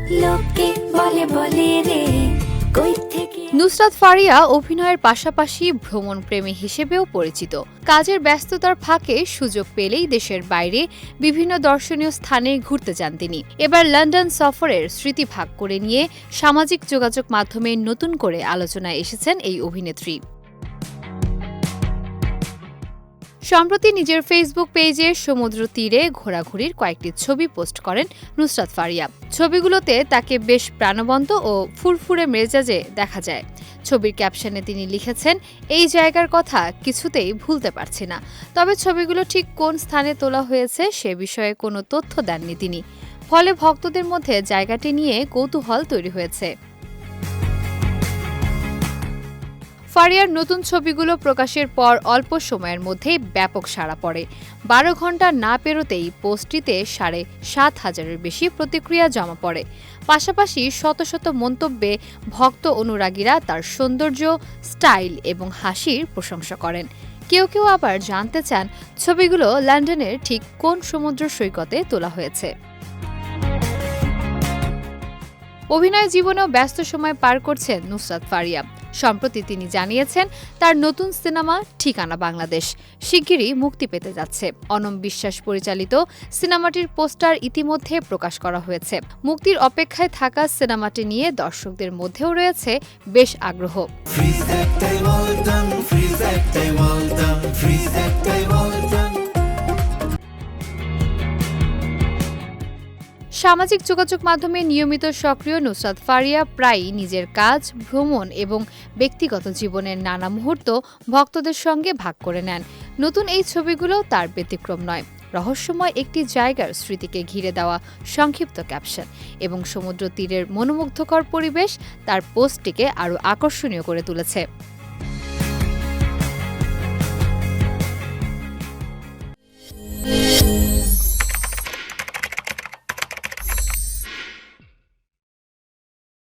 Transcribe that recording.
লোকে বলে বলে রে কই থেকে। নুসরাত ফারিয়া অভিনয়ের পাশাপাশি ভ্রমণ প্রেমী হিসেবেও পরিচিত। কাজের ব্যস্ততার ফাঁকে সুযোগ পেলেই দেশের বাইরে বিভিন্ন দর্শনীয় স্থানে ঘুরতে যান তিনি। এবার লন্ডন সফরের স্মৃতি ভাগ করে নিয়ে সামাজিক যোগাযোগ মাধ্যমে নতুন করে আলোচনায় এসেছেন এই অভিনেত্রী। সম্প্রতি নিজের ফেসবুক পেজে সমুদ্র তীরে ঘোরাঘুরির কয়েকটি ছবি পোস্ট করেন নুসরাত ফারিয়া। ছবিগুলোতে তাকে বেশ প্রাণবন্ত ও ফুরফুরে মেজাজে দেখা যায়। ছবির ক্যাপশনে তিনি লিখেছেন, এই জায়গার কথা কিছুতেই ভুলতে পারছি না। তবে ছবিগুলো ঠিক কোন স্থানে তোলা হয়েছে সে বিষয়ে কোনো তথ্য দেননি তিনি। ফলে ভক্তদের মধ্যে জায়গাটি নিয়ে কৌতূহল তৈরি হয়েছে। ফারিয়ার নতুন ছবিগুলো প্রকাশের পর অল্প সময়ের মধ্যেই ব্যাপক সাড়া পড়ে। 12 ঘন্টা না পেরোতেই পোস্টটিতে 7,500-এর বেশি প্রতিক্রিয়া জমা পড়ে। পাশাপাশি শত শত মন্তব্যে ভক্ত অনুরাগীরা তার সৌন্দর্য, স্টাইল এবং হাসির প্রশংসা করেন। কেউ কেউ আবার জানতে চান ছবিগুলো লন্ডনের ঠিক কোন সমুদ্র সৈকতে তোলা হয়েছে। অভিনয় জীবনেও ব্যস্ত সময় পার করছেন নুসরাত ফারিয়া। সম্প্রতি তিনি জানিয়েছেন তার নতুন সিনেমা ঠিকানা বাংলাদেশ শিগগিরই মুক্তি পেতে যাচ্ছে। অনম বিশ্বাস পরিচালিত সিনেমাটির পোস্টার ইতিমধ্যে প্রকাশ করা হয়েছে। মুক্তির অপেক্ষায় থাকা সিনেমাটি নিয়ে দর্শকদের মধ্যেও রয়েছে বেশ আগ্রহ। সামাজিক যোগাযোগ মাধ্যমে নিয়মিত সক্রিয় নুসরাত ফারিয়া প্রায়ই নিজের কাজ, ভ্রমণ এবং ব্যক্তিগত জীবনের নানা মুহূর্ত ভক্তদের সঙ্গে ভাগ করে নেন। নতুন এই ছবিগুলো তার ব্যতিক্রম নয়। রহস্যময় একটি জায়গার স্মৃতিকে ঘিরে দেওয়া সংক্ষিপ্ত ক্যাপশন এবং সমুদ্র তীরের মনোমুগ্ধকর পরিবেশ তার পোস্টটিকে আরও আকর্ষণীয় করে তুলেছে।